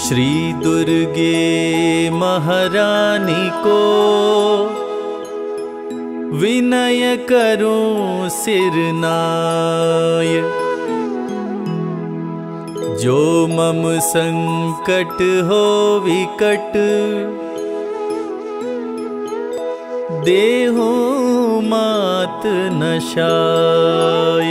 श्री दुर्गे महारानी को विनय करूं सिरनाय। जो मम संकट हो विकट, देहु मात नशाय।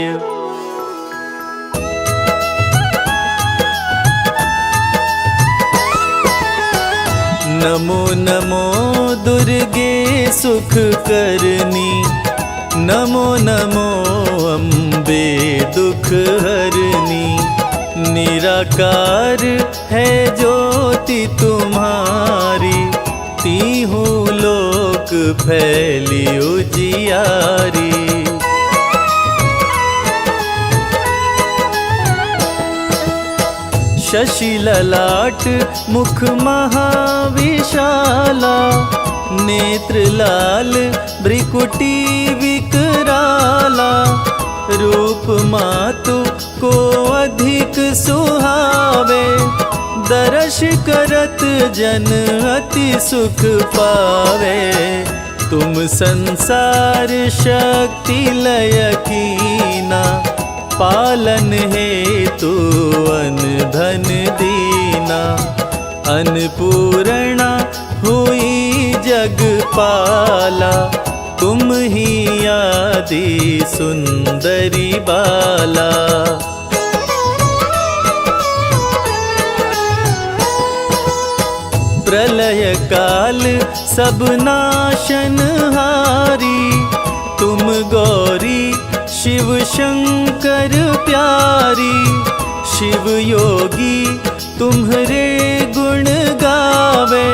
नमो नमो दुर्गे सुख करनी, नमो नमो अम्बे दुख हरनी। निराकार है ज्योति तुम्हारी, तीहू लोक फैली उजियारी। शशि ललाट मुख महाविशाला, नेत्र लाल भ्रिकुटी विकराला। रूप मातु को अधिक सुहावे, दर्श करत जन अति सुख पावे। तुम संसार शक्ति लय कीना, पालन हेतु अन धन दीना। अन्नपूर्णा हुई जगपाला, तुम ही आदि सुंदरी बाला। प्रलय काल सब नाशनहारी, तुम गौरी शिव शंकर प्यारी। शिव योगी तुम्हारे गुण गावे,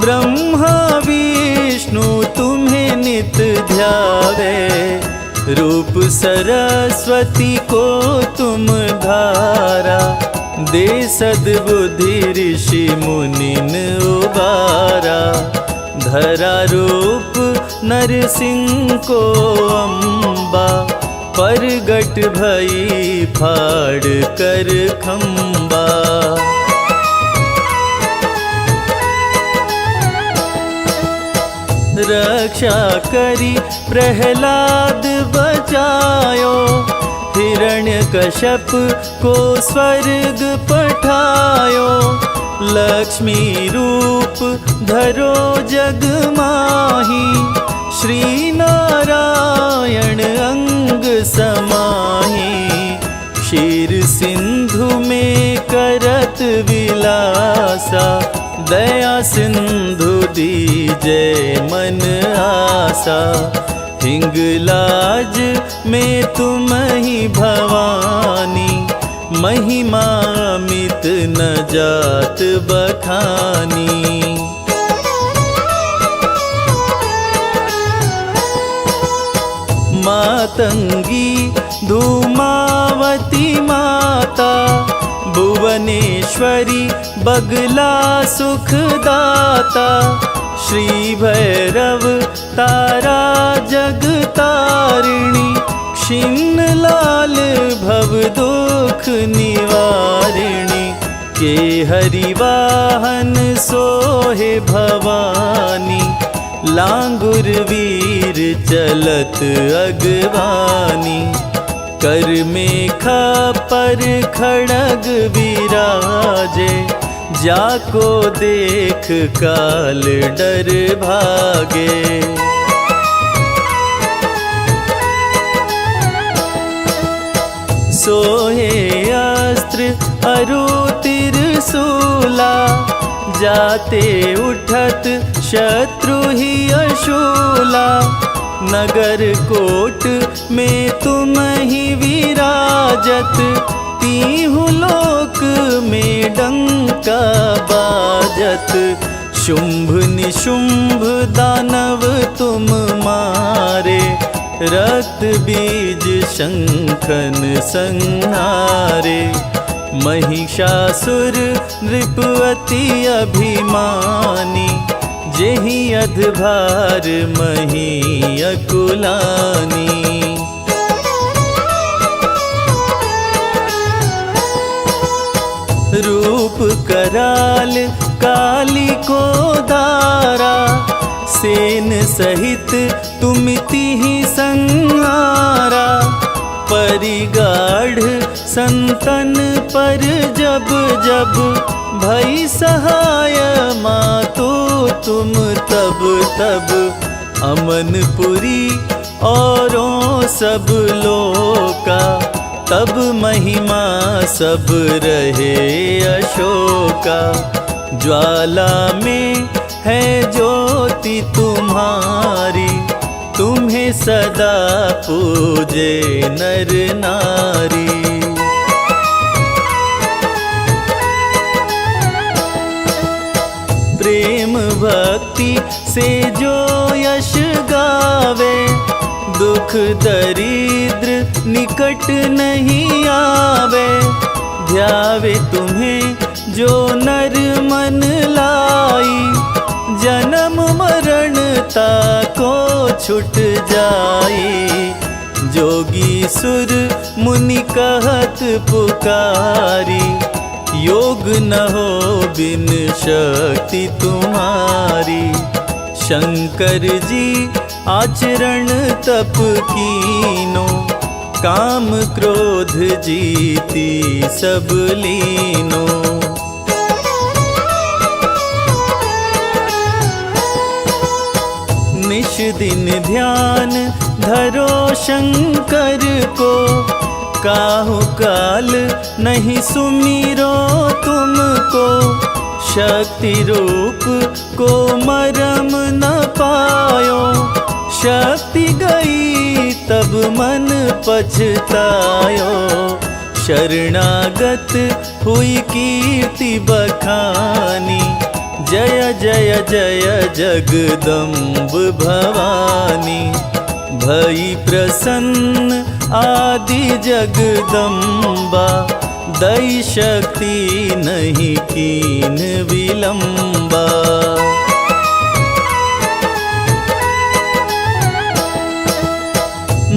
ब्रह्मा विष्णु तुम्हें नित ध्यावे। रूप सरस्वती को तुम धारा, दे सद्बुद्धि ऋषि मुनिन उबारा। धरा रूप नरसिंह को अम्बा, परगट भई फाड़ कर खम्बा। रक्षा करी प्रहलाद बचायो, हिरण्यकश्यप को स्वर्ग पठायो। लक्ष्मी रूप धरो जग माही, श्री नारायण अंग समाही। क्षीर सिंधु में करत विलासा, दया सिंधु दीजै मन आसा। हिंगलाज में तुम ही भवानी, महिमा मित न जात बखानी। मातंगी धूमावती माता, भुवनेश्वरी बगला सुखदाता। श्री भैरव तारा जगतारिणी, क्षीण लाल भव दुख निवारिणी। के हरिवाहन सोहे भवानी, लांगुर वीर चलत अगवानी। कर मेखा पर खड़ग विराजे, जाको देख काल डर भागे। सोहे अस्त्र अरु त्रिशूला, जाते उठत शत्रु ही अशूला। नगर कोट में तुम ही विराजत, तीहू लोक में डंका बाजत। शुंभ निशुंभ दानव तुम मारे, रक्त बीज शंखन संहारे। महिषासुर नृप अति अभिमानी, जेहि अधभार मही अकुलानी। रूप कराल काली को धारा, सेन सहित तुमिति ही संहारा। परिगाढ़ संतन पर जब जब भई सहाय मातो तुम तब तब। अमनपुरी औरों सब लोका, तब महिमा सब रहे अशोका। ज्वाला में है ज्योति तुम्हारी, तुम्हें सदा पूजे नर नारी। प्रेम भक्ति से जो यश गावे, दुख दरिद्र निकट नहीं आवे। ध्यावे तुम्हें जो नर मन लाई, जन्म मरण ताको छुट जाई। जोगी सुर मुनि कहत पुकारी, योग न हो बिन शक्ति तुम्हारी। शंकर जी आचरण तप कीनो, काम क्रोध जीती सब लीनो। निश दिन ध्यान धरो शंकर को, काहु काल नहीं सुमिरो तुमको। शक्ति रूप को मरम न पायो, शक्ति गई तब मन पछतायो। शरणागत हुई कीर्ति बखानी, जय जय जय जगदम्ब भवानी। भई प्रसन्न आदि जगदम्बा, दई शक्ति नहीं कीन विलंबा।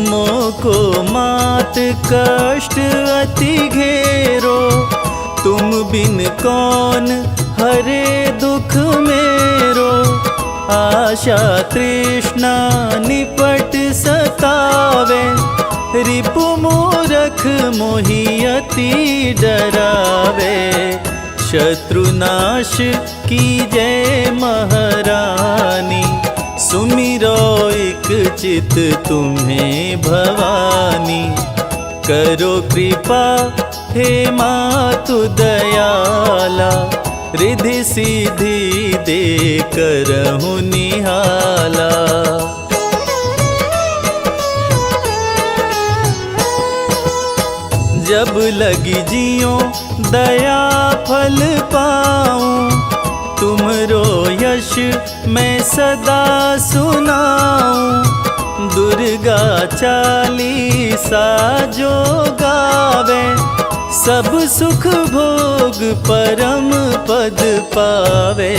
मोको मात कष्ट अति घेरो, तुम बिन कौन हरे दुख मेरो। आशा तृष्णा निपट सतावे, रिपु मूरख मोहियति डरावे। शत्रुनाश कीजय महारानी, सुमिरो एक चित तुम्हें भवानी। करो कृपा हे मातु दयाला, रिद्धि सिद्धि दे करहु निहाला। जब लगी जियो दया फल पाऊं, तुमरो यश मैं सदा सुनाऊं। दुर्गा चालीसा जो गावे, सब सुख भोग परम पद पावे।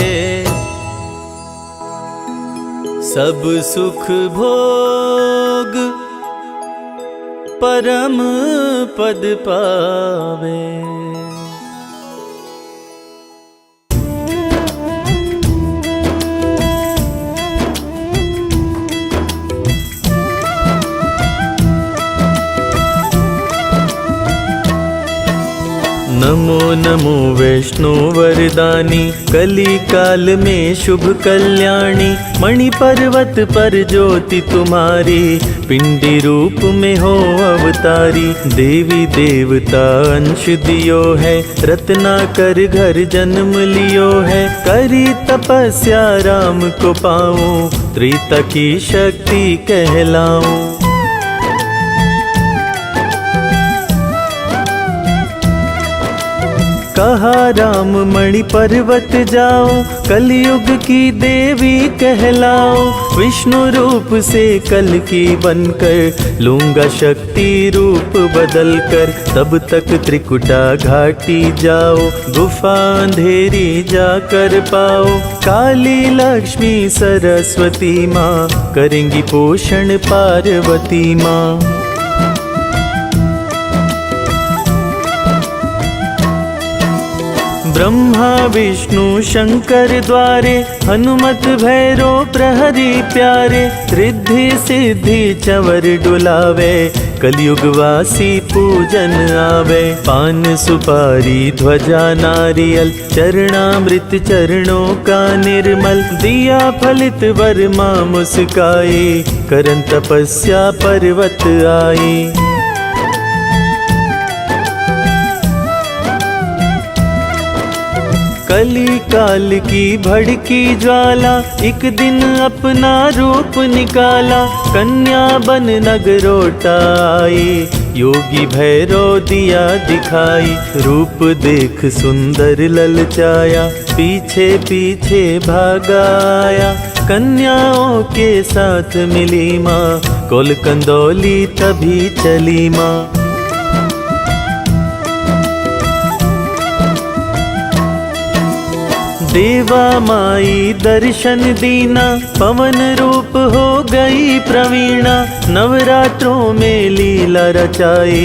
सब सुख भोग परम पद पावे। नमो नमो वैष्णो वरदानी, कली काल में शुभ कल्याणी। मणि पर्वत पर ज्योति तुम्हारी, पिंडी रूप में हो अवतारी। देवी देवता अंश दियो है, रत्नाकर घर जन्म लियो है। करी तपस्या राम को पाऊं, त्रेता की शक्ति कहलाऊं। कहा राम मणि पर्वत जाओ, कलयुग की देवी कहलाओ। विष्णु रूप से कल की बनकर, लूंगा शक्ति रूप बदल कर। तब तक त्रिकुटा घाटी जाओ, गुफा अंधेरी जाकर पाओ। काली लक्ष्मी सरस्वती माँ, करेंगी पोषण पार्वती माँ। ब्रह्मा विष्णु शंकर द्वारे, हनुमत भैरो प्रहरी प्यारे। रिद्धि सिद्धि चवर डुलावे, कलयुग वासी पूजन आवे। पान सुपारी ध्वजा नारियल, चरणामृत चरणों का निर्मल। दिया फलित वर माँ मुस्काई, करन तपस्या पर्वत आई। कली काल की भड़की ज्वाला, एक दिन अपना रूप निकाला। कन्या बन नगरोटा आई, योगी भैरव दिया दिखाई। रूप देख सुंदर ललचाया, पीछे पीछे भागा आया। कन्याओं के साथ मिली माँ, कोल कंदौली तभी चली माँ। देवा माई दर्शन दीना, पवन रूप हो गई प्रवीणा। नवरात्रों में लीला रचाई,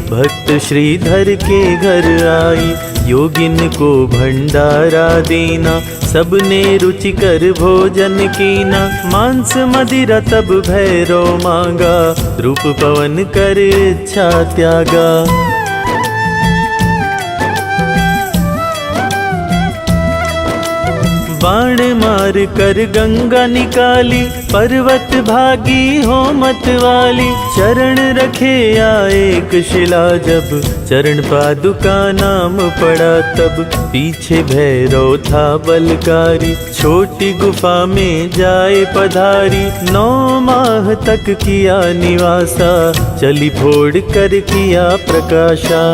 भक्त श्रीधर के घर आई। योगिन को भंडारा देना, सबने रुचिकर भोजन कीना। मांस मदिरा तब भैरव मांगा, रूप पवन कर इच्छा त्यागा। बाण मार कर गंगा निकाली, पर्वत भागी हो मत वाली। चरण रखे आए एक शिला, जब चरण पादुका नाम पड़ा तब। पीछे भैरव था बलकारी, छोटी गुफा में जाए पधारी। 9 माह तक किया निवासा, चली फोड़ कर किया प्रकाशा।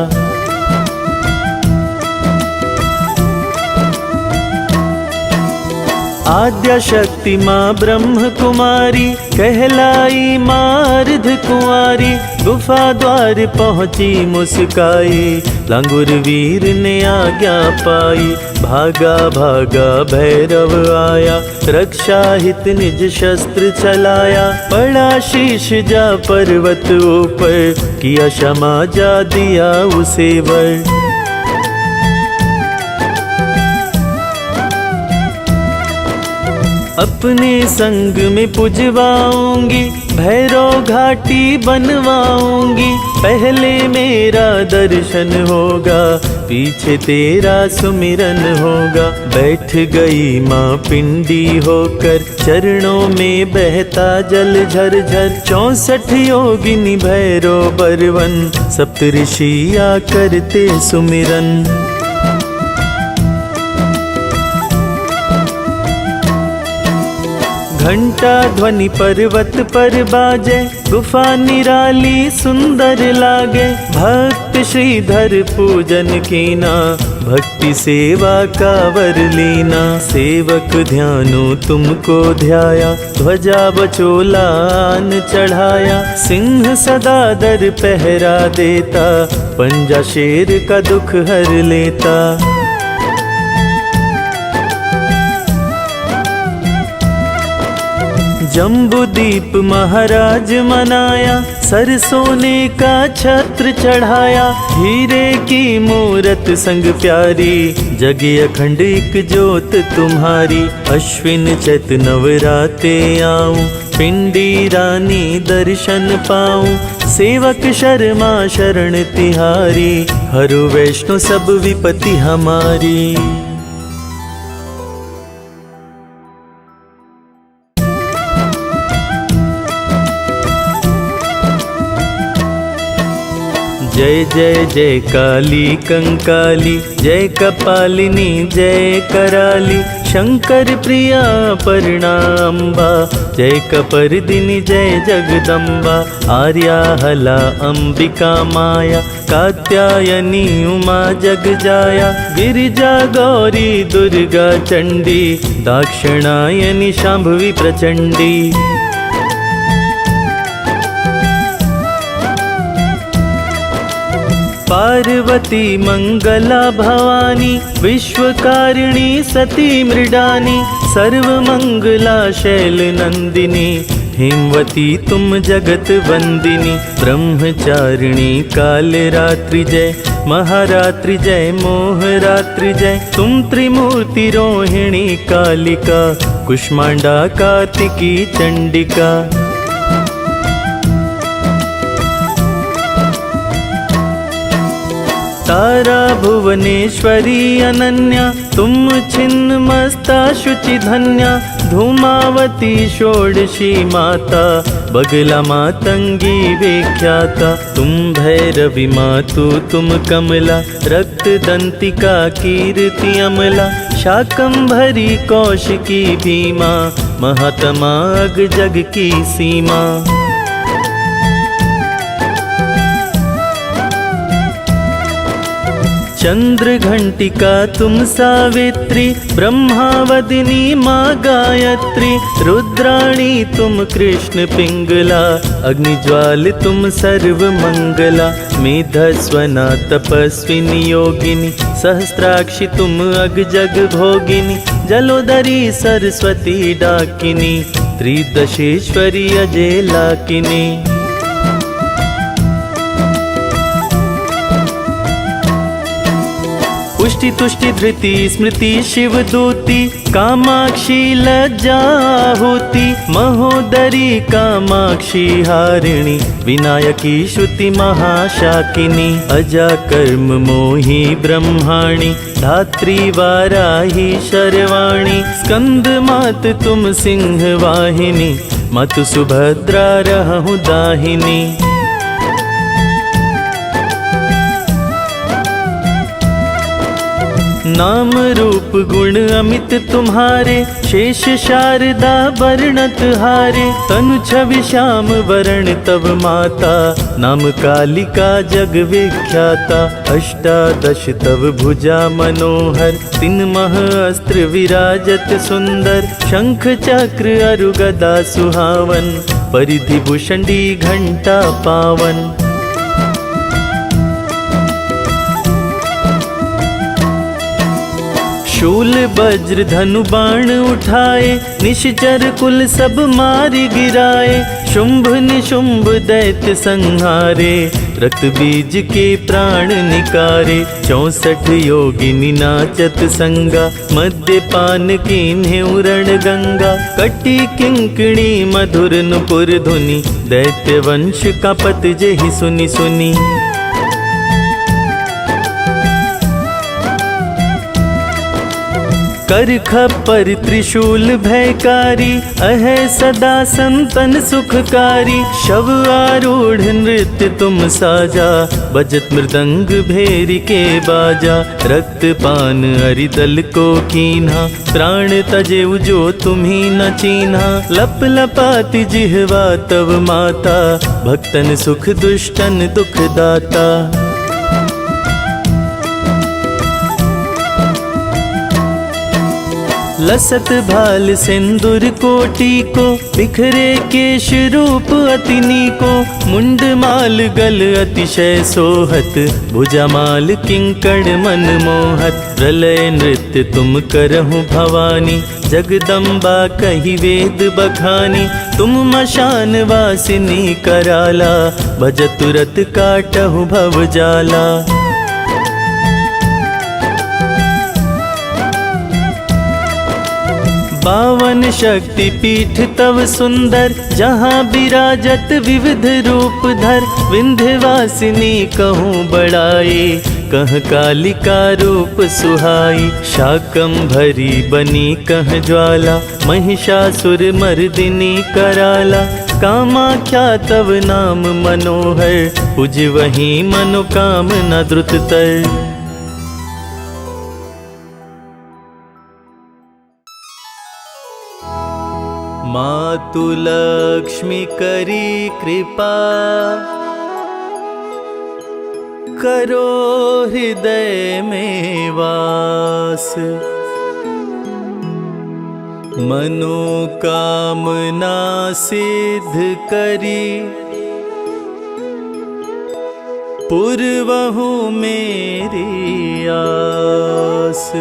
आद्या शक्ति माँ ब्रह्म कुमारी, कहलाई माँ अर्ध कुंवारी। गुफा द्वार पहुँची मुस्काई, लांगुर वीर ने आज्ञा पाई। भागा भागा भैरव आया, रक्षा हित निज शस्त्र चलाया। पड़ा शीश जा पर्वत ऊपर, किया क्षमा जा दिया उसे वर। अपने संग में पुजवाऊंगी, भैरव घाटी बनवाऊंगी। पहले मेरा दर्शन होगा, पीछे तेरा सुमिरन होगा। बैठ गई माँ पिंडी होकर, चरणों में बहता जल झरझर। 64 योगिनी भैरव बरवन, सप्तऋषिया करते सुमिरन। घंटा ध्वनि पर्वत पर बाजे, गुफा निराली सुंदर लागे। भक्त श्रीधर पूजन कीना, भक्ति सेवा का वर लीना। सेवक ध्यानो तुमको ध्याया, ध्वजा बचोलान चढ़ाया। सिंह सदा दर पहरा देता, पंजा शेर का दुख हर लेता। जम्बूदीप महाराज मनाया, सर सोने का छत्र चढ़ाया। हीरे की मूरत संग प्यारी, जगे अखंड एक ज्योत तुम्हारी। अश्विन चैत नवराते आऊं, पिंडी रानी दर्शन पाऊं। सेवक शर्मा शरण तिहारी, हरु वैष्णो सब विपत्ति हमारी। जय जय जय काली कंकाली, जय कपालिनी जय कराली। शंकर प्रिया पर्णा अम्बा, जय कपर्दिनी जय जगदम्बा। आर्या हला अंबिका माया, कात्यायनी उमा जगजाया। गिरिजा गौरी दुर्गा चंडी, दाक्षिणायनी शांभवी प्रचंडी। पार्वती मंगला भवानी, विश्वकारिणी सती मृडानी। सर्वमंगला शैल नंदिनी, हेमवती तुम जगत वंदिनी, ब्रह्मचारिणी काल रात्रि जय, महारात्रि जय, मोह रात्रि जय। तुम त्रिमूर्ति रोहिणी कालिका, कुष्मांडा कार्तिकी चंडिका। तारा भुवनेश्वरी अनन्या, तुम छिन्न मस्ता शुचि धन्या। धूमावती षोडशी माता, बगला मातंगी विख्याता। तुम भैरवी मातु तुम कमला, रक्त दंतिका कीर्ति अमला। शाकंभरी कौशिकी भीमा, महात्मा अग जग की सीमा। चंद्र घंटिका तुम सावित्री, ब्रह्मावदिनी माँ गायत्री। रुद्राणी तुम कृष्ण पिंगला, अग्निज्वाल तुम सर्व मंगला। मेधस्वना तपस्विनी योगिनी, सहस्त्राक्षी तुम अग जग भोगिनी। जलोदरी सरस्वती डाकिनी, त्रिदशेश्वरी अजय लाकिनी। पुष्टि तुष्टि धृति स्मृति शिवदूती, कामाक्षी लज्जा होती। महोदरी कामाक्षी हारिणी, विनायकी श्रुति महाशाकिनी। अजा कर्म मोही ब्रह्माणी, धात्री वाराही शर्वाणी। स्कंद मात तुम सिंह वाहिनी, मातु सुभद्रा रहु दाहिनी। नाम रूप गुण अमित तुम्हारे, शेष शारदा वर्णत हारे। तनु छवि श्याम वरण तव माता, नाम कालिका जग विख्याता। अष्टादश तव भुजा मनोहर, तिनमह अस्त्र विराजत सुंदर। शंख चक्र अरु गदा सुहावन, परिधि भूषणी घंटा पावन। शूल वज्र धनु बाण उठाए, निश्चर कुल सब मार गिराए। शुंभ निशुंभ दैत्य संहारे, रक्त बीज के प्राण निकारे। 64 योगिनी नाचत संगा, मद्यपान कीन्हे उरण गंगा। कटी किंकणी मधुर नुपुर धुनि, दैत्य वंश का पत जेहि सुनि सुनि। कर खप्पर त्रिशूल भयकारी, अहै सदा संतन सुखकारी। शव आरूढ़ नृत्य तुम साजा, बजत मृदंग भेरी के बाजा। रक्त पान हरिदल को कीन्हा, प्राण तजेउ जो तुम्ही न चीन्हा। लप लपाती जिह्वा तव माता, भक्तन सुख दुष्टन दुख दाता। लसत भाल सिंदूर कोटि को, बिखरे केश रूप अतिनी को। मुंड माल गल अतिशय सोहत, भुजा माल किंकण मन मोहत। प्रलय नृत्य तुम करहु भवानी, जगदम्बा कही वेद बखानी। तुम मशान वासिनी कराला, भज तुरत काटहु भव जाला। पावन शक्ति पीठ तव सुंदर, जहाँ विराजत विविध रूप धर। विंध्यवासिनी कहूँ बड़ाई, कह कालिका रूप सुहाई। शाकंभरी बनी कह ज्वाला, महिषासुर मर्दिनी कराला। कामाख्या तव नाम मनोहर, पूज वहीं मनोकामना द्रुततर। मातु लक्ष्मी करी कृपा, करो हृदय में वास। मनोकामना सिद्ध करी, पूर्वहु मेरी आस।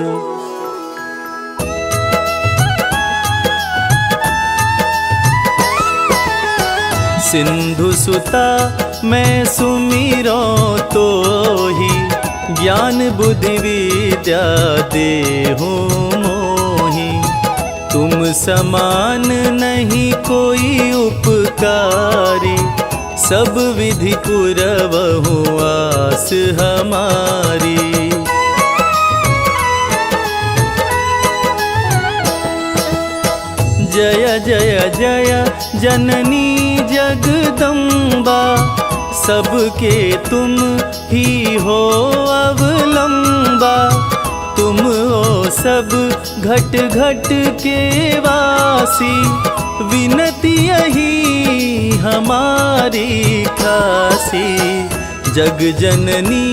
सिंधु सुता मैं सुमिरो तो ही, ज्ञान बुद्धि विद्या देहु मोहि। तुम समान नहीं कोई उपकारी, सब विधि पुरवहु आस हमारी। जय जय जय जननी जगदम्बा, सबके तुम ही हो अवलंबा। तुम हो सब घट घट के वासी, विनती यही हमारी खासी। जग जननी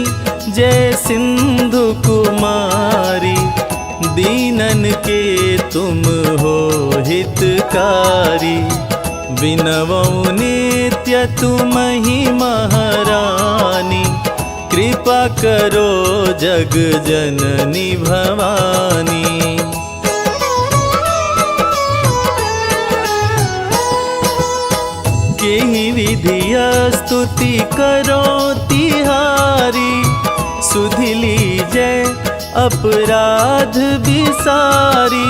जय सिंधु कुमारी, दीनन के तुम हो हितकारी। विनवौ नित्य तुम ही महारानी, कृपा करो जग जननी भवानी। केहि विधिया स्तुति करो तिहारी, सुधि लीजय अपराध बिसारी।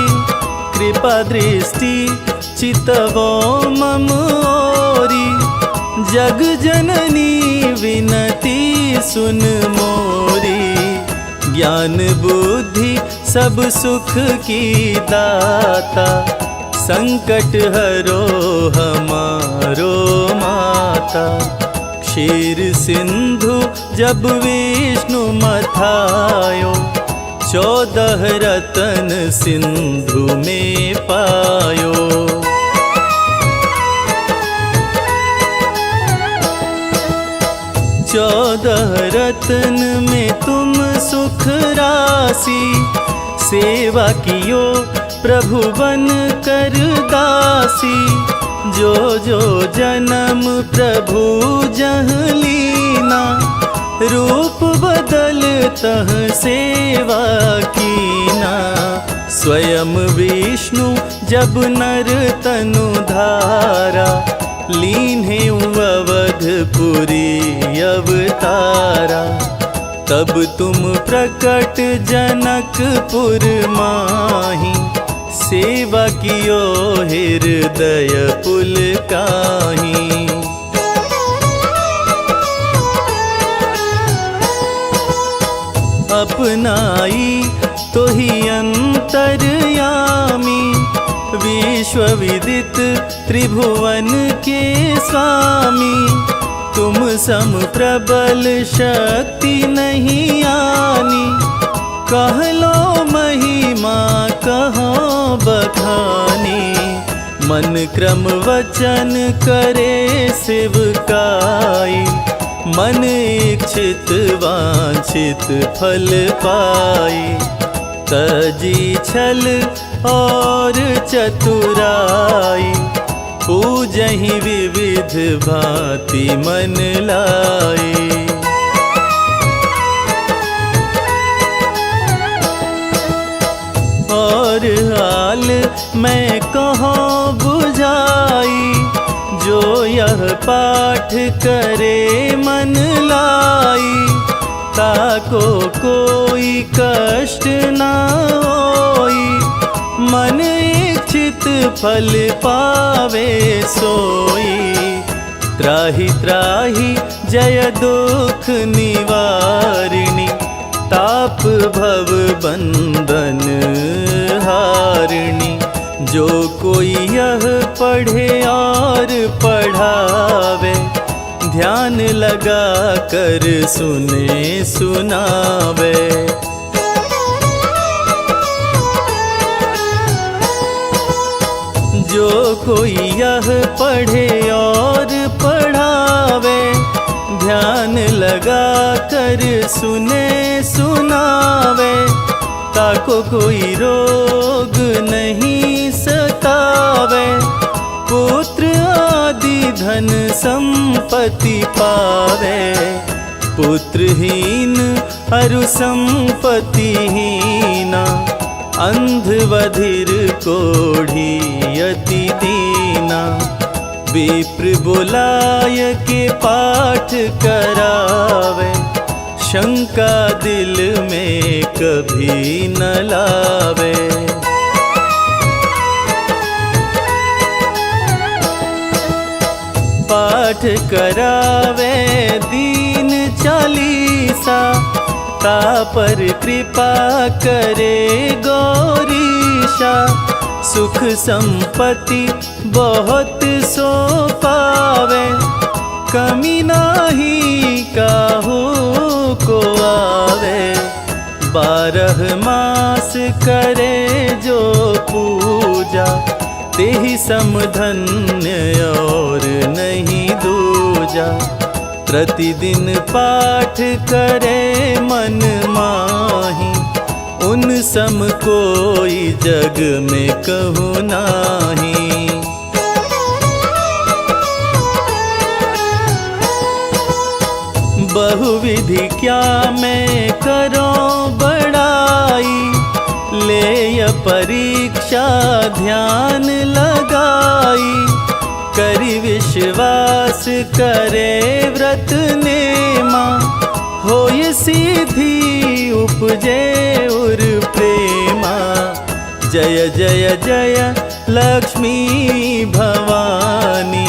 कृपा दृष्टि चितवो मम ओरी, जग जननी विनती सुन मोरी। ज्ञान बुद्धि सब सुख की दाता, संकट हरो हमारो माता। क्षीर सिंधु जब विष्णु मथायो, 14 रतन सिंधु में पायो। 14 रतन में तुम सुख राशि, सेवा कियो प्रभु बन कर दासी। जो जो जन्म प्रभु जह लीना, रूप बदल तह सेवा कीना। स्वयं विष्णु जब नर तनु धारा, लीन्हे अवधपुरी अवतारा। तब तुम प्रकट जनकपुर माही, सेवा कियो हृदय पुलकाही। अपनाई तो ही अंतर्यामी, विश्व विदित त्रिभुवन के स्वामी। तुम सम प्रबल शक्ति नहीं आनी, कह लो महिमा कहो बखानी। मन क्रम वचन करे सेवकाई, मन इच्छित वांछित फल पाई। तजी छल और चतुराई, पूजहि विविध भांति मन लाई। और हाल मैं कहाँ बुझाई, जो यह पाठ करे मन लाई। ताको कोई कष्ट न होई, मन इच्छित फल पावे सोई। त्राहि त्राहि जय दुख निवारिणी, ताप भव बंधन हारिणी। जो कोई यह पढ़े और पढ़ावे, ध्यान लगा कर सुने सुनावे। जो कोई यह पढ़े और पढ़ावे, ध्यान लगा कर सुने सुनावे। ताको कोई रोग नहीं सतावे, पुत्र आदि धन संपत्ति पावे। पुत्रहीन अरु संपत्तिहीना, अंध बधिर कोढ़ी अति दीना। विप्र बुलाय के पाठ करावे, शंका दिल में कभी न लावे। पाठ करावे दीन चालीसा, तापर कृपा करे गौरीशा। सुख संपत्ति बहुत सो पावे, कमी नाही काहू को आवे। 12 मास करे जो पूजा, तेहि समधन्य और नहीं दूजा। प्रतिदिन पाठ करे मन माही, उन सम कोई जग में कहूँ नाही। बहुविधि क्या मैं करूं बड़ाई, ले परीक्षा ध्यान लगाई। करि विश्वास करे व्रत नेमा, होय सिद्धि उपजे उर प्रेमा। जय जय जय लक्ष्मी भवानी,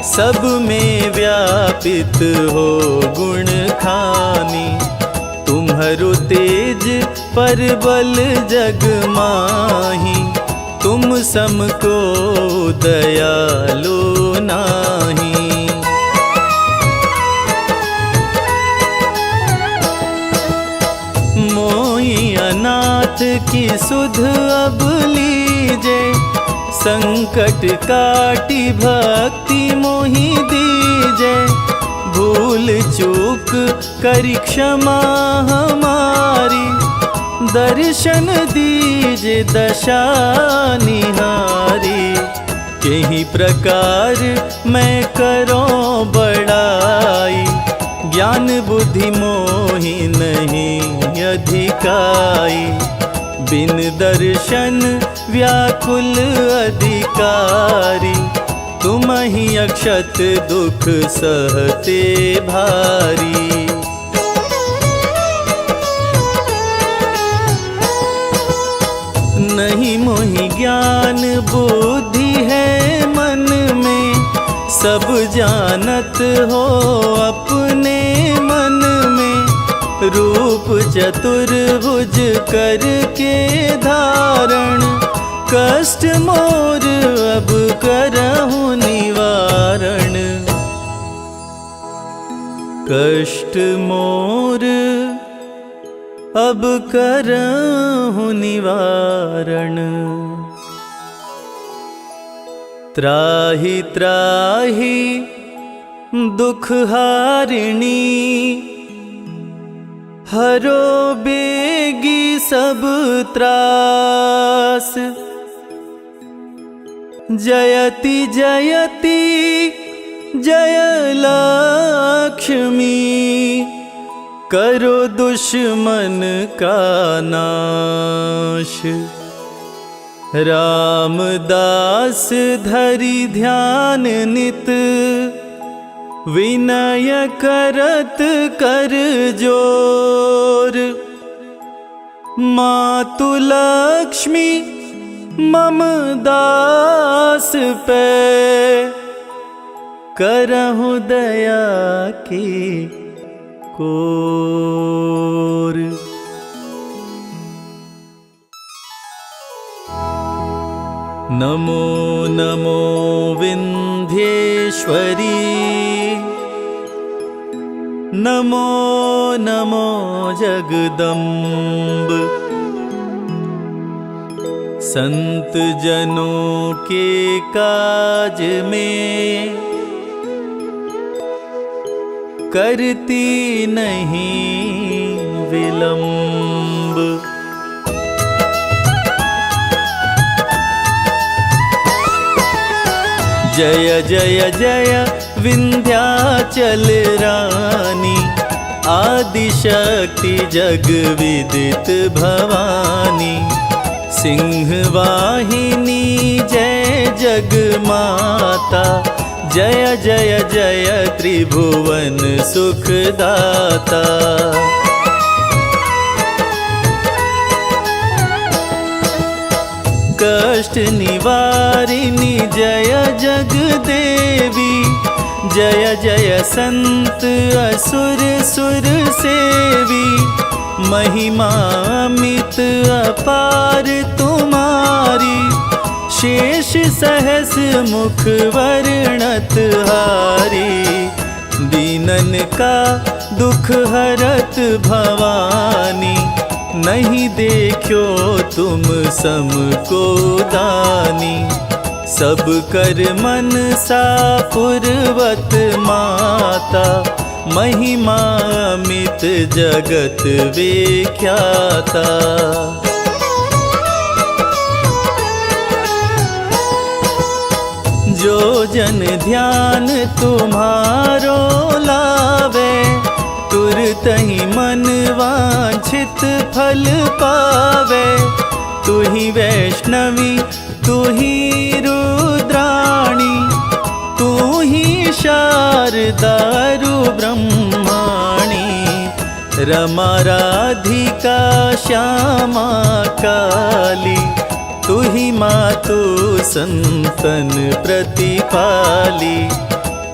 सब में व्यापित हो गुण खानी। तुम्हरो तेज पर बल जग माही, तुम सम को दयालु नाही। मोहि अनाथ की सुध अब लीजे, संकट काटी भक्ति मोहि दीजे। भूल चूक करी क्षमा हमारी, दर्शन दीजे दशा निहारी। केही प्रकार मैं करूं बड़ाई, ज्ञान बुद्धि मोहि नहीं अधिकाई। बिन दर्शन व्याकुल अधिकारी, तुम ही अक्षत दुख सहते भारी। नहीं मोहि ज्ञान बुद्धि है मन में, सब जानत हो अपने मन में। रूप चतुर्भुज करके धारण, कष्ट मोर अब करहु निवारण। कष्ट मोर अब करहु निवारण। त्राहि त्राहि दुख हारिणी, हरो बेगी सब त्रास। जयति जयति जय लक्ष्मी, करो दुश्मन का नाश। रामदास धरि ध्यान नित, विनय करत कर जोर। मातु लक्ष्मी मम दास पे, करहु दया की कोर। नमो नमो विंध्येश्वरी, नमो नमो जगदम्ब। संत जनों के काज में, करती नहीं विलंब। जय जय जय विंध्याचल रानी, आदिशक्ति जग विदित भवानी। सिंह वाहिनी जय जग माता, जय जय जय त्रिभुवन सुखदाता। कष्ट निवारिणी जय जगदेवी, जय जय संत असुर सुर सेवी। महिमा अमित अपार तुम्हारी, शेष सहस मुख वर्णत हारी। दीनन का दुख हरत भवानी, नहीं देखो तुम सम को दानी। सब कर मन सा पुरवत माता, महिमा अमित जगत विख्याता। जो जन ध्यान तुम्हारो लावे, तुरत ही मन वांछित फल पावे। तू ही वैष्णवी तू ही रुद्राणी, तू ही शारदा ब्रह्माणी। रमा राधिका श्यामा काली, तू ही मातु संतन प्रतिपाली।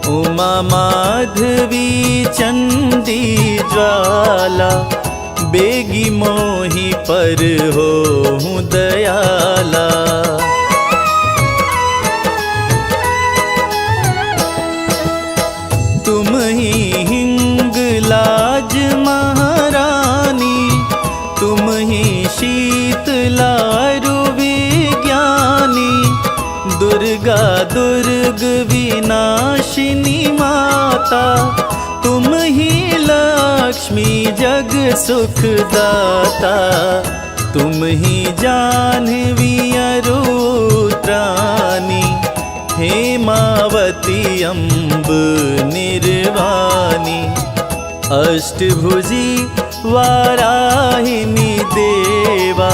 उमा माधवी चंडी ज्वाला, बेगी मोहि पर हो दयाला। तुम ही हिंगलाज महारानी, तुम ही शीतलारु विज्ञानी। दुर्गा दुर्ग विनाशिनी माता, तुम ही लक्ष्मी जग सुखदाता। तुम ही जाह्नवी अरुत्रानी, हेमावती अम्ब निर्वाणी। अष्टभुजी वाराहिनी देवा,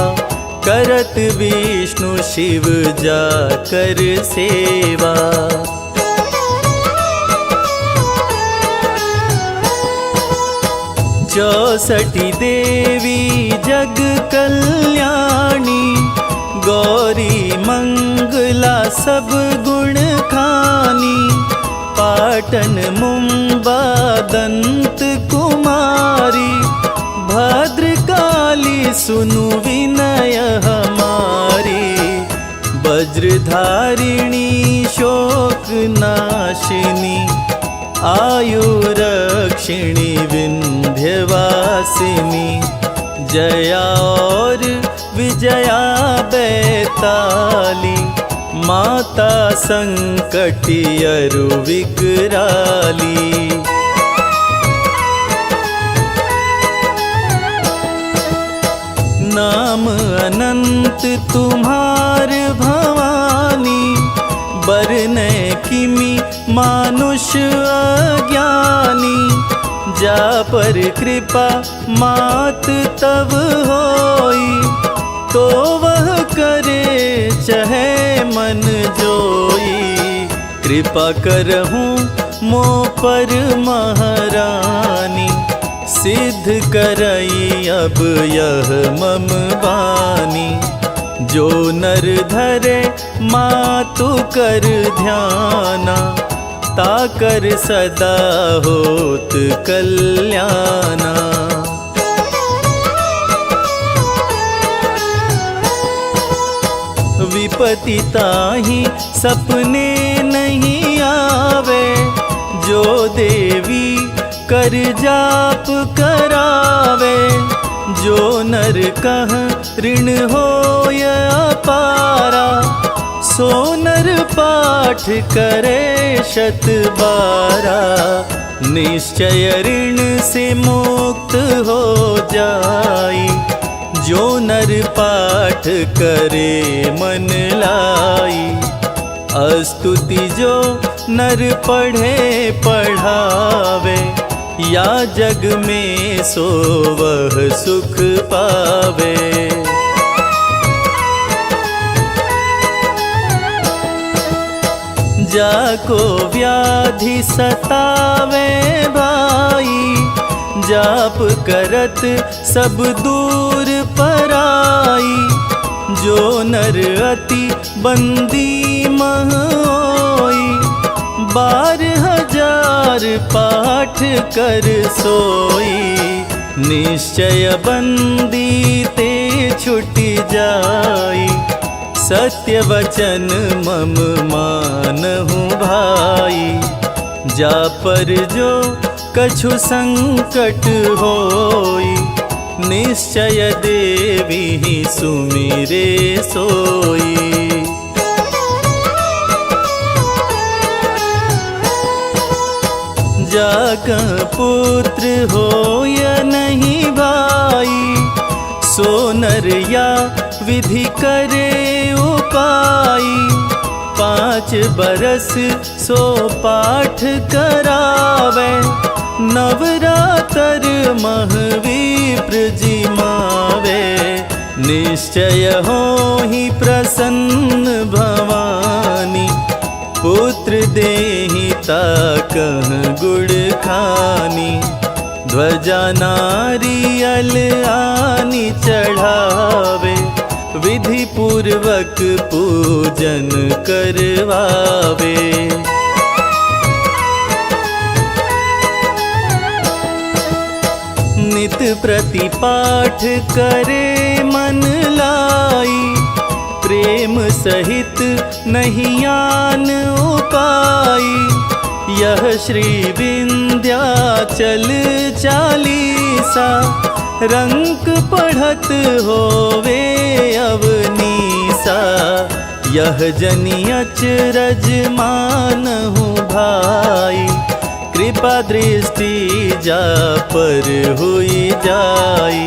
करत विष्णु शिव जाकर सेवा। 64 देवी जग कल्याणी, गौरी मंगला सब गुण खानी। पाटन मुंबा दंत कुमारी, भद्रकाली सुनु विनय हमारी। वज्रधारिणी शोक नाशिनी, आयुरक्षिणी विंध्यवासिनी। जया और विजया बैताली, माता संकटी अरु विकराली। नाम अनंत तुम्हार भवानी, बरने किमि मानुष अज्ञानी। जा पर कृपा मात तब होई, तो वह करे चहे मन जोई। कृपा करहूँ मो पर महारानी, सिद्ध करई अब यह मम बानी। जो नर धरे मातु कर ध्याना, ताकर सदा होत कल्याणा। विपत्ति ताहि सपने नहीं आवे, जो देवी कर जाप करावे। जो नर कह ऋण होय अपारा, सो नर पाठ करे 112। निश्चय ऋण से मुक्त हो जाई, जो नर पाठ करे मन लाई। स्तुति जो नर पढ़े पढ़ावे, या जग में सो वह सुख पावे। जाको व्याधि सतावे भाई, जाप करत सब दूर पराई। जो नर अति बंदी मह होई, 12,000 पाठ कर सोई। निश्चय बंदी ते छुटी जाई, सत्य वचन मम मानहु भाई। जा पर जो कछु संकट होई, निश्चय देवी सुमिरे सोई। जाका पुत्र हो या नहीं भाई, सो नर या विधि करे उपाई। 5 बरस सो पाठ करावे, नवरातर मह विप्र जिमावे। निश्चय हो ही प्रसन्न भवानी, पुत्र देहि ताकह गुण खानी। ध्वजा नारियल आनी चढ़ावे, विधि पूर्वक पूजन करवावे। नित प्रति पाठ करे मन लाई, प्रेम सहित नहीं आन उपाई। यह श्री विंध्याचल चालीसा, रंक पढ़त होवे अवनीसा। यह जनि अचरज मानहु भाई, कृपा दृष्टि जा पर हुई जाई।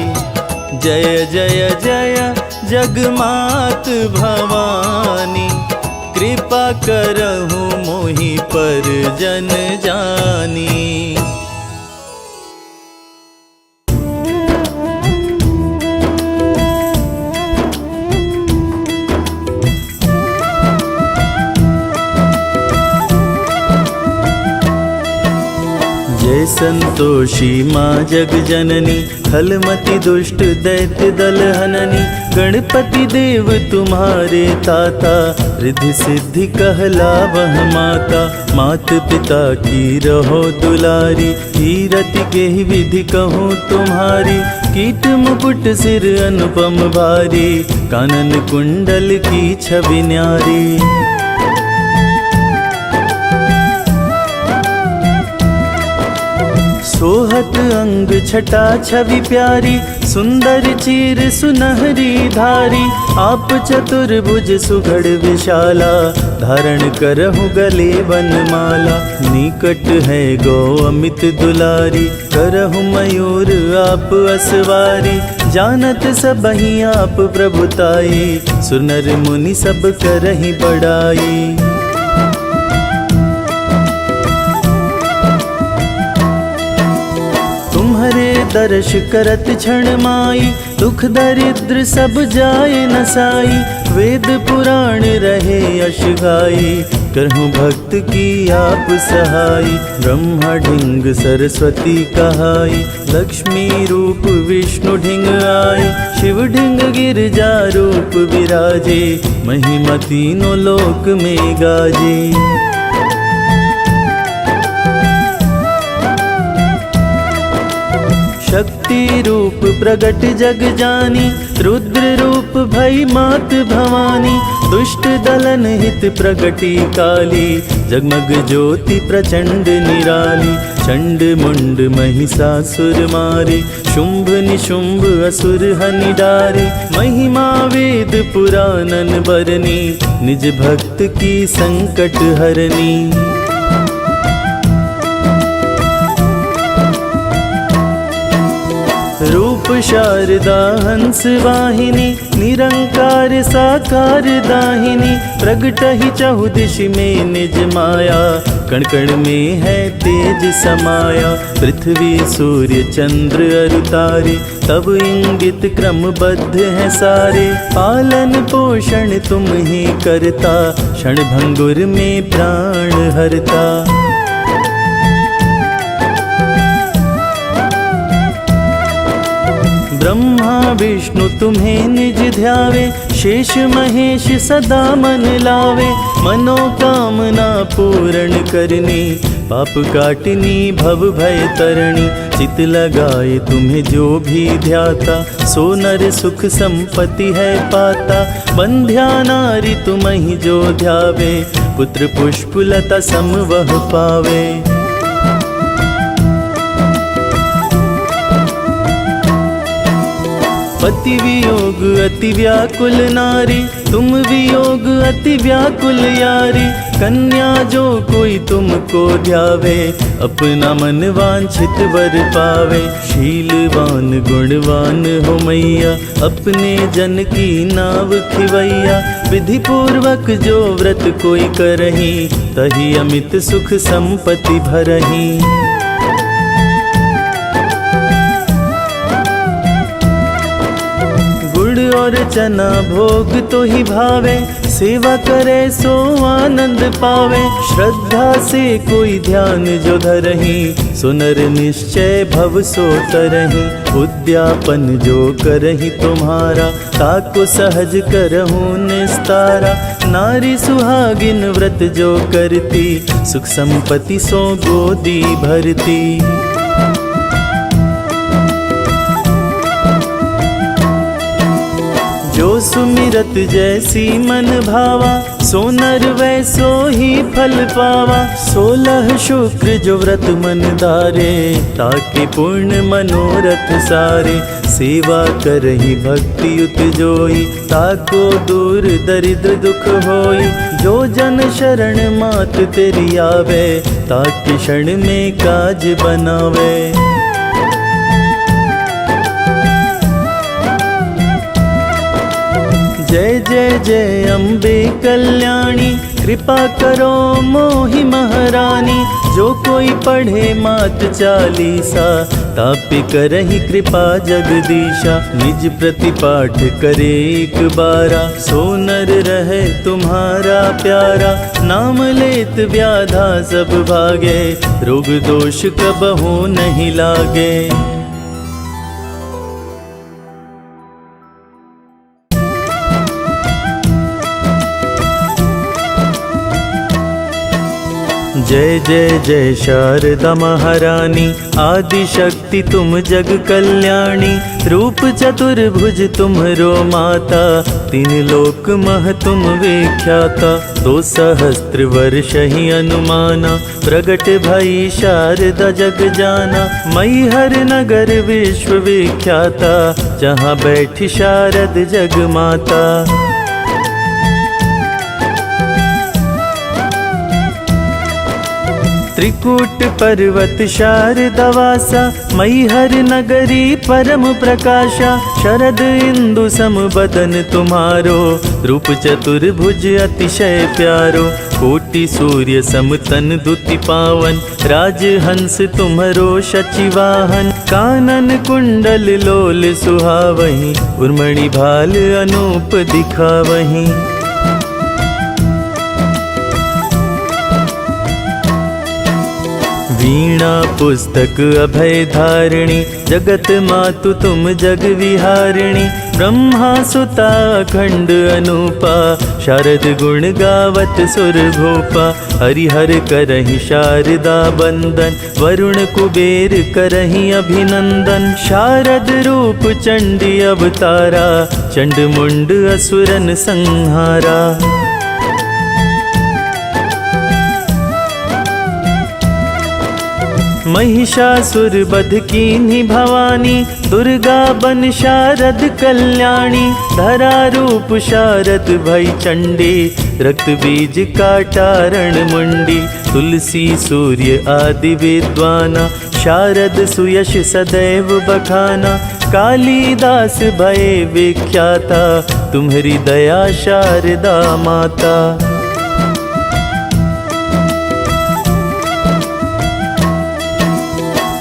जय जय जय जगमात भवानी, कृपा करहु मोहि पर जन जानी। जय संतोषी माँ जग जननी, खलमति दुष्ट दैत्य दल हननी। गणपति देव तुम्हारे ताता, रिद्धि सिद्धि कहलावह माता। मात पिता की रहो दुलारी, कीरति के विधि कहूँ तुम्हारी। कीट मुकुट सिर अनुपम भारी, कानन कुंडल की छवि न्यारी। सोहत अंग छटा छवि प्यारी, सुंदर चीर सुनहरी धारी। आप चतुर्भुज सुघड़ विशाला, धारण करहु गले वनमाला। निकट है गो अमित दुलारी, करहु मयूर आप असवारी। जानत सबहि आप प्रभुताई, सुनर मुनि सब करहि बड़ाई। तुम्हारे दर्श करत क्षण माई, दुख दरिद्र सब जाए नसाई। वेद पुराण रहे यश गाई, करहु भक्त की आप सहाई। ब्रह्मा ढिंग सरस्वती कहाई, लक्ष्मी रूप विष्णु ढिंग आई। शिव ढिंग गिरजा रूप विराजे, महिमा तीनों लोक में गाजे। शक्ति रूप प्रगट जग जानी, रुद्र रूप भई मात भवानी। दुष्ट दलन हित प्रगटी काली, जगमग ज्योति प्रचंड निराली। चंड मुंड महिषासुर मारे, शुंभ निशुंभ असुर हनि डारे। महिमा वेद पुराणन बरनी, निज भक्त की संकट हरनी। रूप शारदा हंस वाहिनी, निरंकार साकार दाहिनी। प्रगट ही चहुदिश में निज माया, कण कण में है तेज समाया। पृथ्वी सूर्य चंद्र अरु तारे, तब इंगित क्रमबद्ध है सारे। पालन पोषण तुम ही करता, क्षण भंगुर में प्राण हरता। ब्रह्मा विष्णु तुम्हें निज ध्यावे, शेष महेश सदा मन लावे। मनोकामना पूर्ण करनी, पाप काटनी भव भय तरणी। चित लगाए तुम्हें जो भी ध्याता, सो नर सुख संपत्ति है पाता। बंध्या नारी तुम ही जो ध्यावे, पुत्र पुष्प लता सम वह पावे। पति वियोग अति व्याकुल नारी, तुम वियोग अति व्याकुल यारी। कन्या जो कोई तुमको ध्यावे, अपना मन वांछित वर पावे। शीलवान गुणवान हो मैया, अपने जन की नाव खिवैया। विधि पूर्वक जो व्रत कोई करही, तही अमित सुख संपत्ति भरही। और चना भोग तो ही भावे, सेवा करे सो आनंद पावे। श्रद्धा से कोई ध्यान जो धरही, सुनर निश्चय भव सो तरही। उद्यापन जो करही तुम्हारा, ताको सहज करहूँ निस्तारा। नारी सुहागिन व्रत जो करती, सुख संपत्ति सो गोदी भरती। जो सुमिरत जैसी मन भावा, सो नर वैसो ही फल पावा। 16 शुक्र जो व्रत मन धारे, ताके पूर्ण मनोरथ सारे। सेवा करही भक्ति युत जोई, ताको दूर दरिद्र दुख होई। जो जन शरण मात तेरी आवे, ताके क्षण में काज बनावे। जय जय जय अम्बे कल्याणी, कृपा करो मोहि महारानी। जो कोई पढ़े मात चालीसा, तापे करहि कृपा जगदीशा। निज प्रतिपाठ करे एक बारा, सो नर रहे तुम्हारा प्यारा। नाम लेत व्याधा सब भागे, रोग दोष कबहु नहीं लागे। जय जय जय शारदा महारानी, आदि शक्ति तुम जग कल्याणी। रूप चतुर्भुज तुम्हरो माता, तीन लोक मह तुम विख्याता। 2 सहस्त्र वर्ष ही अनुमाना, प्रगट भई शारदा जग जाना। मैहर नगर विश्व विख्याता, जहाँ बैठी शारद जग माता। त्रिकूट पर्वत शारदा वासा, मैहर नगरी परम प्रकाशा। शरद इंदु सम बदन तुम्हारो, रूप चतुर्भुज अतिशय प्यारो। कोटि सूर्य सम तन दुति पावन, राजहंस तुम्हरो शचिवाहन। कानन कुंडल लोल सुहावहीं, उर्मणि भाल अनूप दिखावहीं। वीणा पुस्तक अभय धारिणी, जगत मातु तुम जग विहारिणी। ब्रह्मा सुता अखंड अनूपा, शारद गुण गावत सुर भूपा। हरिहर करहि शारदा बंदन, वरुण कुबेर करहि अभिनंदन। शारद रूप चंडी अवतारा, चंड मुंड असुरन संहारा। महिषासुर बध कीन्ही भवानी, दुर्गा बन शारद कल्याणी। धरा रूप शारद भई चंडी, रक्त बीज काटारण मुंडी। तुलसी सूर्य आदि विद्वाना, शारद सुयश सदैव बखाना। कालिदास भये विख्याता, तुम्हारी दया शारदा माता।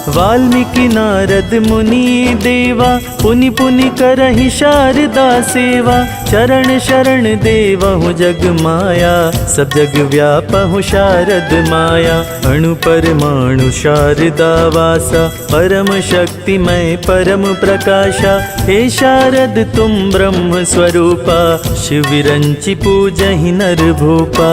वाल्मीकि नारद मुनि देवा, पुनि पुनि करहि शारदा सेवा। चरण शरण देवहु जग माया, सब जग व्यापहु शारद माया। अणु परमाणु शारदा वासा, परम शक्तिमय परम प्रकाशा। हे शारद तुम ब्रह्म स्वरूपा, शिव विरंचि पूजहि नर भूपा।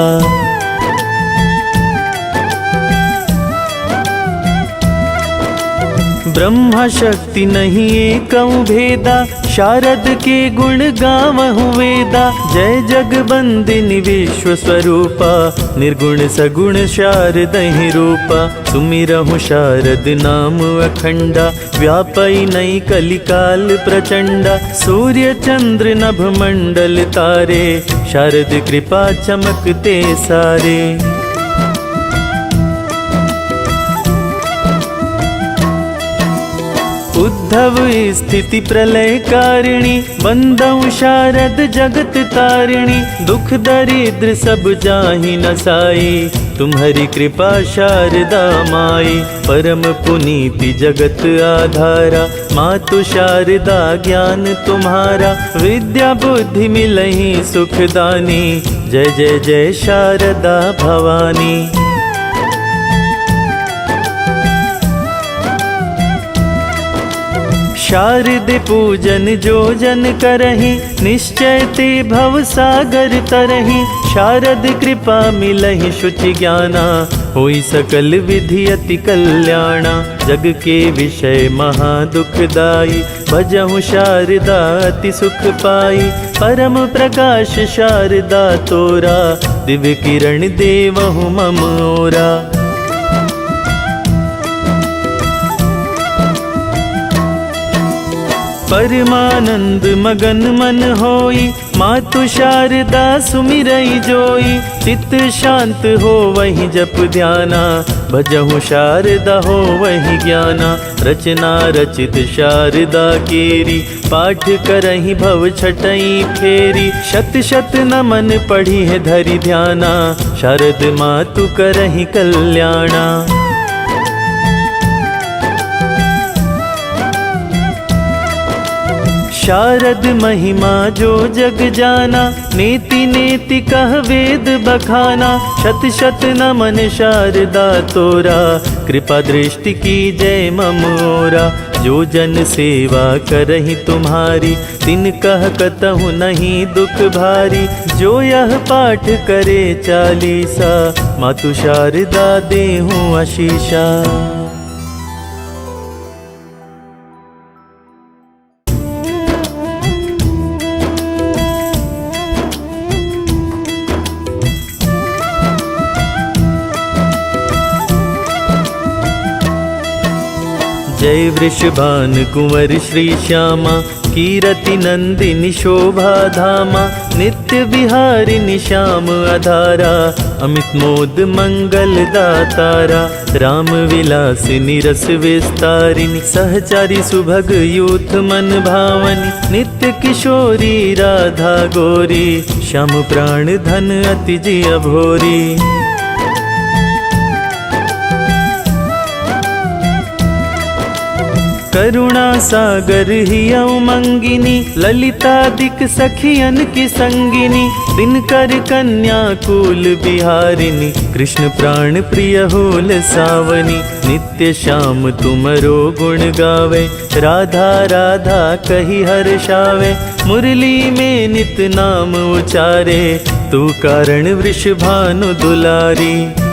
ब्रह्मा शक्ति नहीं एकौ भेदा, शारद के गुण गावहु वेदा। जय जगबंदिनी विश्व स्वरूपा, निर्गुण सगुण शारदहि रूपा। सुमिरहु शारद नाम अखंडा, व्यापई नई कलिकाल प्रचंडा। सूर्य चंद्र नभ मंडल तारे, शारद कृपा चमकते सारे। उद्धव स्थिति प्रलय कारिणी, बंदौ शारद जगत तारिणी। दुख दरिद्र सब जाहि नसाई, तुम्हारी कृपा शारदा माई। परम पुनीति जगत आधारा, मातु शारदा ज्ञान तुम्हारा। विद्या बुद्धि मिलहि सुखदानी, जय जय जय शारदा भवानी। शारद पूजन जो जन करहि, निश्चय ते भव सागर तरहि। शारद कृपा मिलहि शुचि ज्ञाना, होई सकल विधि अति कल्याणा। जग के विषय महा दुखदाई, भजहु शारदा अति सुख पाई। परम प्रकाश शारदा तोरा, दिव्य किरण देवहु मम ओरा। परमानंद मगन मन होई, मातु शारदा सुमिरई जोई। चित्त शांत हो वही जप ध्याना, भजहु शारदा हो वही ज्ञाना। रचना रचित शारदा केरी, पाठ करहि भव छटई फेरी। शत शत नमन पढ़ी है धरि ध्याना, शारद मातु करहि कल्याणा। शारद महिमा जो जग जाना, नेति नेति कह वेद बखाना। शत शत नमन शारदा तोरा, कृपा दृष्टि की जय मम ओरा। जो जन सेवा करहि तुम्हारी, तिन कह कतहु नहीं दुख भारी। जो यह पाठ करे चालीसा, मातु शारदा देहु आशीषा। जय वृषभान कुंवर श्री श्यामा, कीरति नंदिनी शोभा धामा। नित्य विहारिणी श्याम आधारा, अमित मोद मंगल दातारा। राम विलासिनी रस विस्तारिणी, सहचारी सुभग यूथ मन भावनी। नित्य किशोरी राधा गोरी, श्याम प्राण धन अति जिय भोरी। करुणा सागर हिय उमंगिनी, ललितादिक सखियन की संगिनी। दिनकर कन्या कुल बिहारिणी, कृष्ण प्राण प्रिय होल सावनी। नित्य श्याम तुमरो गुण गावे, राधा राधा कही हर्षावे। मुरली में नित नाम उचारे, तू कारण वृषभानु दुलारी।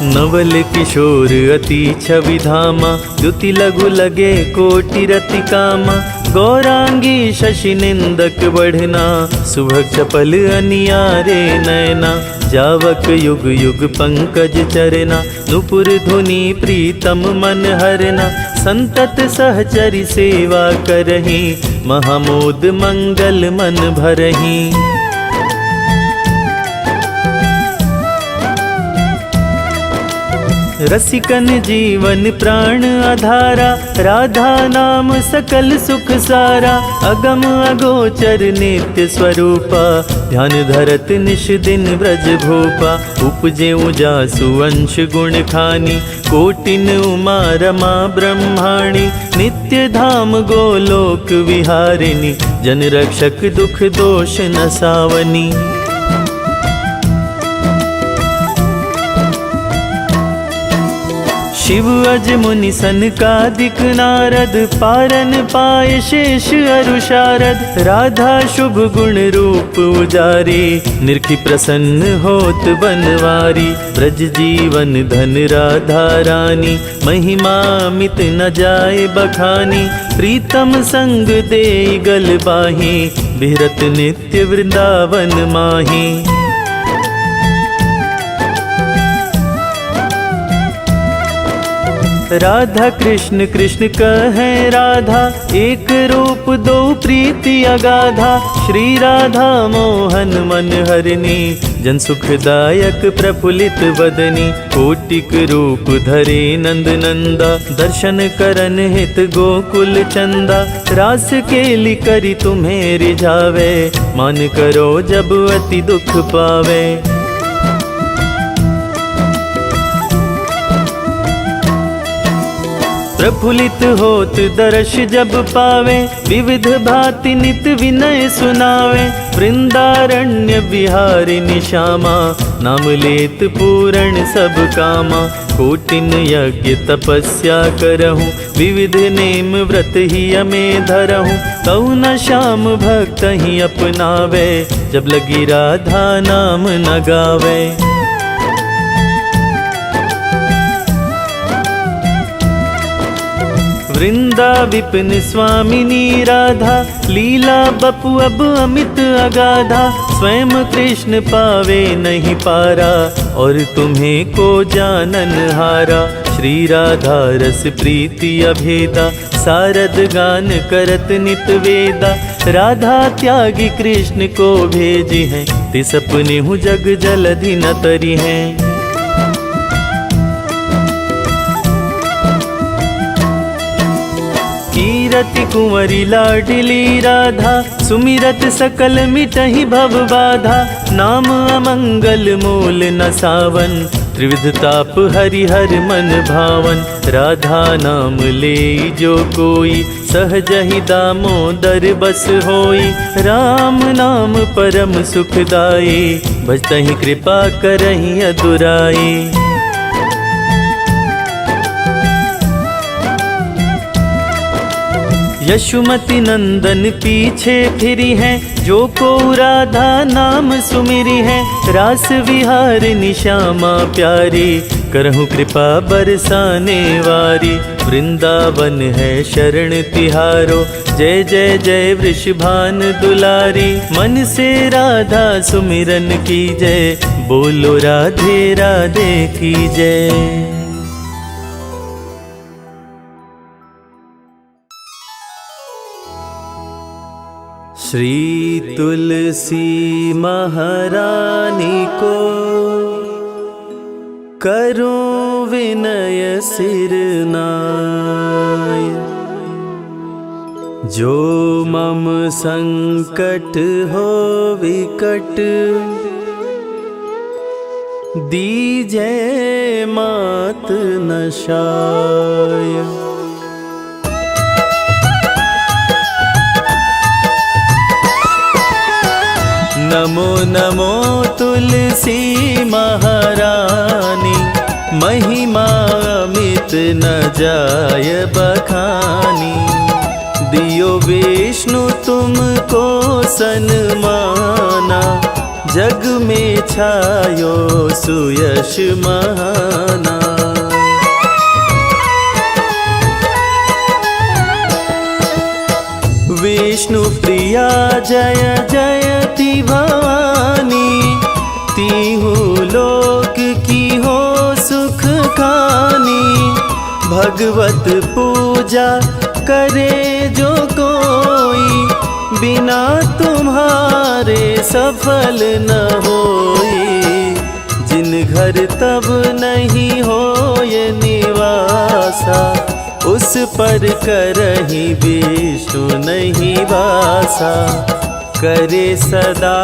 नवल किशोर अति छवि धामा, द्युति लघु लगे कोटि रति कामा। गौरांगी शशि निंदक बढ़ना, सुभग चपल अनियारे नैना। जावक युग युग पंकज चरना, नुपुर धुनि प्रीतम मन हरना। संतत सहचरी सेवा करहि, महामोद मंगल मन भरहि। रसिकन जीवन प्राण आधारा, राधा नाम सकल सुख सारा। अगम अगोचर नित्य स्वरूपा, ध्यान धरत निश दिन ब्रज भूपा। उपजे उजासु अंश गुण खानी, कोटिन उमा रमा ब्रह्माणी। नित्य धाम गोलोक विहारिणी, जन रक्षक दुख दोष नसावनी। शिव अज मुनि सनकादिक नारद, पारन पाए शेष अरु शारद। राधा शुभ गुण रूप उजारे, निरखी प्रसन्न होत बनवारी। ब्रज जीवन धन राधा रानी, महिमा मित न जाए बखानी। प्रीतम संग दे गल बाही, बिहरत नित्य वृंदावन माही। राधा कृष्ण कृष्ण कहें राधा, एक रूप दो प्रीति अगाधा। श्री राधा मोहन मन हरनी, जन सुखदायक प्रफुल्लित वदनी। कोटिक रूप धरे नंद नंदा, दर्शन करन हित गोकुल चंदा। रास केली करी तुम्हें रिझावे, मान करो जब अति दुख पावे। प्रफुल्लित होत दर्श जब पावे, विविध भांति नित विनय सुनावे। वृंदारण्य विहारिणी श्यामा, नाम लेत पूरण सब कामा। कोटिन यज्ञ तपस्या करहूँ, विविध नेम व्रत ही अमे धरहूँ। तऊ न श्याम भक्त ही अपनावे, जब लगी राधा नाम न गावे। वृंदा विपिन स्वामिनी राधा, लीला बपु अब अमित अगाधा। स्वयं कृष्ण पावे नहीं पारा, और तुम्हें को जानन हारा। श्री राधा रस प्रीति अभेदा, सारद गान करत नित वेदा। राधा त्यागी कृष्ण को भेजी हैं, तिस अपने हूँ जग जलधि न तरी हैं। कीरति कुंवरी लाडली राधा, सुमिरत सकल मिटहि भव बाधा। नाम अमंगल मूल न सावन, त्रिविध ताप हरिहर मन भावन। राधा नाम ले जो कोई, सहज ही दामोदर बस होई। राम नाम परम सुखदाई, भजतहि कृपा करहि अदुराई। यशुमति नंदन पीछे फिरी हैं, जो को राधा नाम सुमिरी है। रास विहारिणी श्यामा प्यारी, करहु कृपा बरसाने वारी। वृंदावन है शरण तिहारो, जय जय जय वृषभान दुलारी। मन से राधा सुमिरन की जय, बोलो राधे राधे की जय। श्री तुलसी महारानी को, करूं विनय सिर नाय। जो मम संकट हो विकट, दीजे मात न शाय। नमो नमो तुलसी महारानी, महिमा अमित न जाय बखानी। दियो विष्णु तुमको सन्माना, जग में छायो सुयश महाना। विष्णु प्रिया जय जयति भवानी, तीहू लोक की हो सुख खानी। भगवत पूजा करे जो कोई, बिना तुम्हारे सफल न होई। जिन घर तब नहीं हो ये निवासा, उस पर करही विष्णु नहीं वासा। करे सदा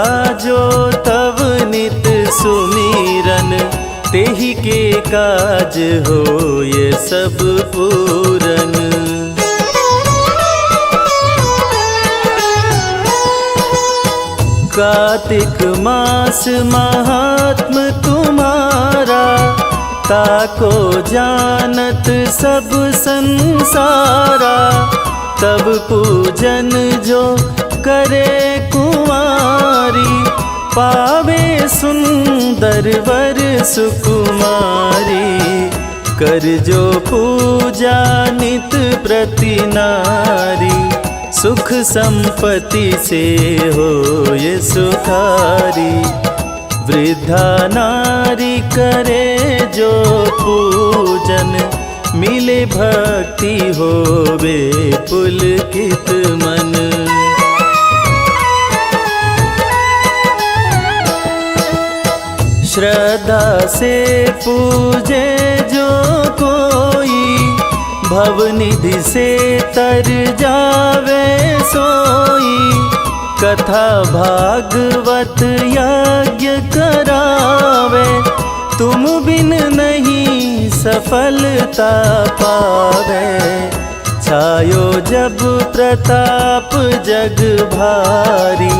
जो तब नित सुमिरन, तेहि के काज हो ये सब पूरन। कार्तिक मास महात्म तुम्हारा, ताको जानत सब संसारा। तब पूजन जो करे कुमारी, पावे सुंदर वर सुकुमारी। कर जो पूजा नित प्रति नारी, सुख संपत्ति से हो ये सुखारी। वृद्धा नारी करे जो पूजन, मिले भक्ति होवे पुलकित मन। श्रद्धा से पूजे जो कोई, भवनिधि से तर जावे सोई। कथा भागवत यज्ञ करावे, तुम बिन नहीं सफलता पावे। छायो जब प्रताप जग भारी,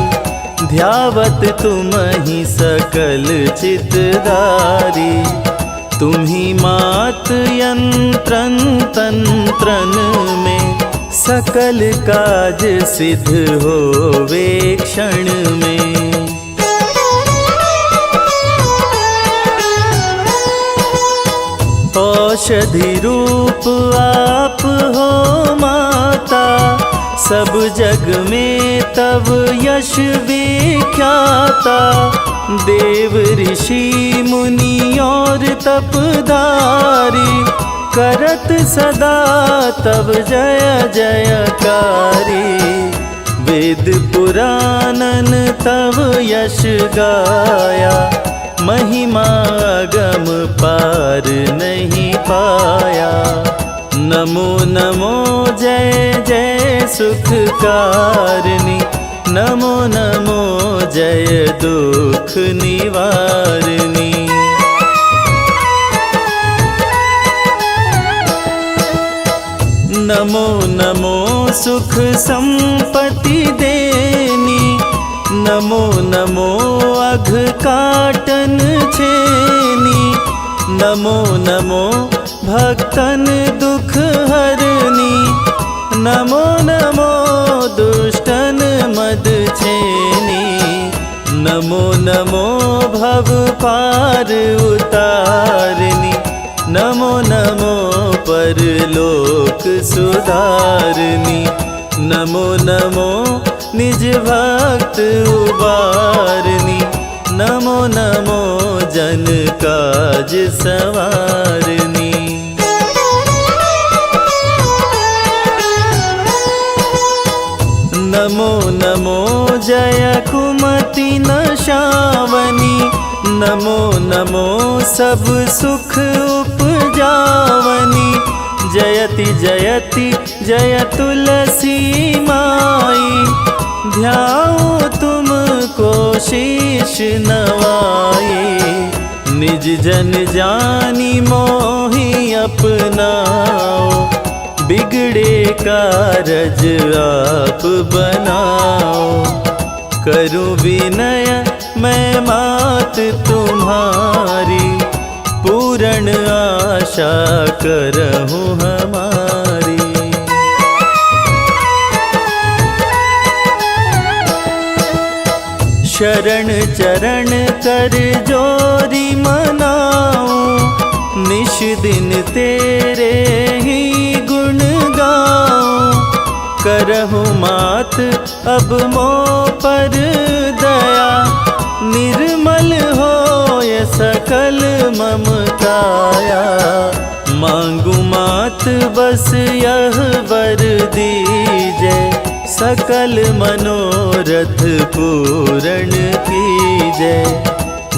ध्यावत तुम्हि सकल चितधारी। तुम्हि मात यंत्रन तंत्रन में, सकल काज सिद्ध होवे क्षण में। औषधि रूप आप हो माता, सब जग में तब यश विख्याता। देव ऋषि मुनि और तपधारी, करत सदा तब जय जयकारी। वेद पुराणन तब यश गाया, महिमा गम पार नहीं पाया। नमो नमो जय जय सुखकारिणी, नमो नमो जय दुख निवारिणी। नमो नमो सुख संपत्ति देनी, नमो नमो अघ काटन छेनी। नमो नमो भक्तन दुख हरनी, नमो नमो दुष्टन मद छेनी। नमो नमो भव पार उतारनी, नमो नमो परलोक सुधारनी। नमो नमो निज भक्त उबारनी, नमो नमो जन काज सवारनी। नमो नमो जय कुमति नशावनी, नमो नमो सब सुख उपजावनी। जयति जयति जय तुलसी माई, ध्याओ तुमको शीश नवाई। निज जन जानी मोहि अपनाओ, बिगड़े कारज आप बनाओ। करूं विनय मैं मात तुम्हारी, पूर्ण आशा करहूं हमारी। शरण चरण कर जोरी मनाऊं, निश दिन तेरे ही गुण गाऊं। करहूं मात अब मो पर दया, निर्मल होय सकल ममताया। मांगू मात बस यह वर दीजै, सकल मनोरथ पूर्ण कीजै।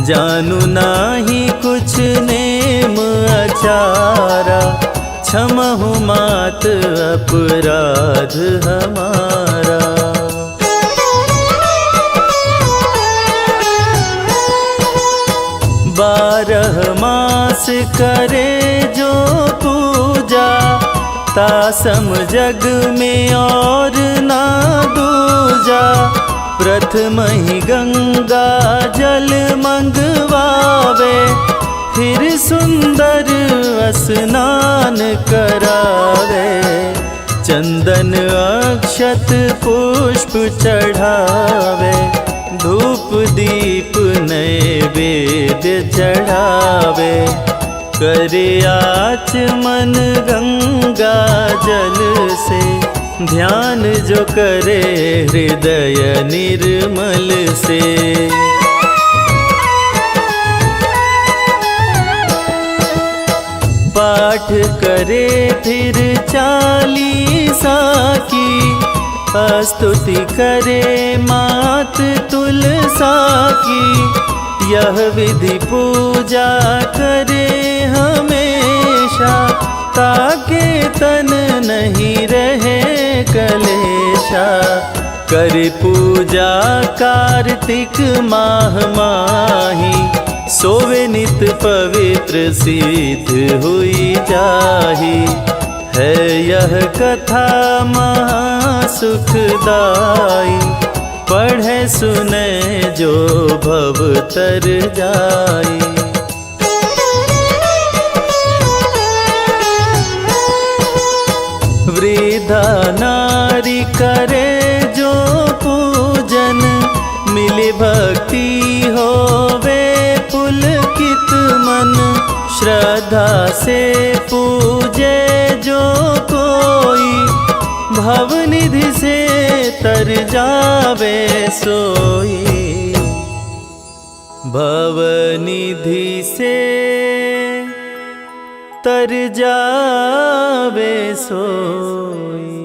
जानू नाही कुछ नेम अचारा, क्षमहु मात अपराध हमारा। 12 मास करे जो पूजा, तासम जग में और ना दूजा। प्रथम ही गंगा जल मंगवावे, फिर सुंदर स्नान करावे। चंदन अक्षत पुष्प चढ़ावे, धूप दीप नैवेद्य चढ़ावे। करे आचमन गंगा जल से, ध्यान जो करे हृदय निर्मल से। पाठ करे फिर 40 की, स्तुति करे मात तुलसा की। यह विधि पूजा करे हमेशा, ताके तन नहीं रहे कलेशा। करे पूजा कार्तिक माह माही, सोवे नित पवित्र सिद्ध हुई जाही। है यह कथा महासुखदाई, पढ़े सुने जो भव तर जाई। वृद्धा नारी करे जो पूजन, मिली भक्ति होवे पुलकित मन। श्रद्धा से पूजे जो कोई, भवनिधि से तर जावे सोई। भवनिधि से तर जावे सोई।